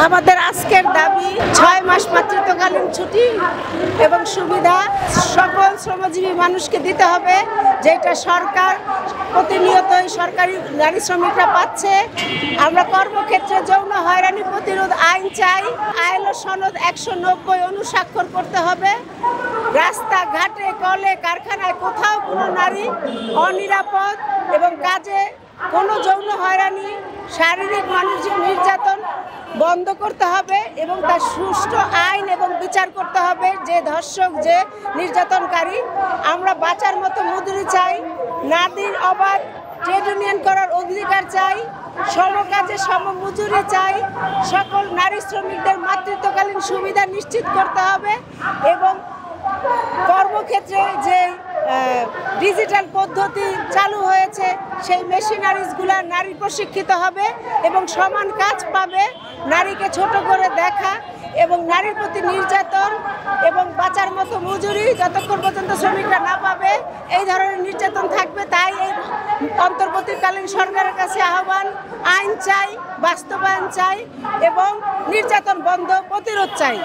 আমাদের আজকের দাবি ৬ মাস মাতৃত্বকালীন ছুটি এবং সুবিধা সকল শ্রমজীবী মানুষকে দিতে হবে, যেটা সরকার প্রতিনিয়তই সরকারি নারী শ্রমিকরা পাচ্ছে। আমরা কর্মক্ষেত্রে যৌন হয়রানি প্রতিরোধ আইন চাই। আইএলও সনদ ১৯০ অনুস্বাক্ষর করতে হবে। রাস্তাঘাটে, কলে, কারখানায় কোথাও কোনো নারী অনিরাপদ এবং কাজে কোনো যৌন হয়রানি, শারীরিক মানসিক নির্যাতন বন্ধ করতে হবে এবং তার সুষ্ঠু আইন এবং বিচার করতে হবে। যে ধর্ষক, যে নির্যাতনকারী, আমরা বাঁচার মতো মজুরি চাই, নারীর অবাধ ট্রেড ইউনিয়ন করার অধিকার চাই, সমকাজে সমমজুরি চাই, সকল নারী শ্রমিকদের মাতৃত্বকালীন সুবিধা নিশ্চিত করতে হবে এবং কর্মক্ষেত্রে যে ডিজিটাল পদ্ধতি চালু হয়েছে সেই মেশিনারিজগুলো নারী প্রশিক্ষিত হবে এবং সমান কাজ পাবে। নারীকে ছোট করে দেখা এবং নারীর প্রতি নির্যাতন এবং বাঁচার মতো মজুরি যতক্ষণ পর্যন্ত শ্রমিকরা না পাবে এই ধরনের নির্যাতন থাকবে। তাই এই অন্তর্বর্তীকালীন সরকারের কাছে আহ্বান, আইন চাই, বাস্তবায়ন চাই এবং নির্যাতন বন্ধ, প্রতিরোধ চাই।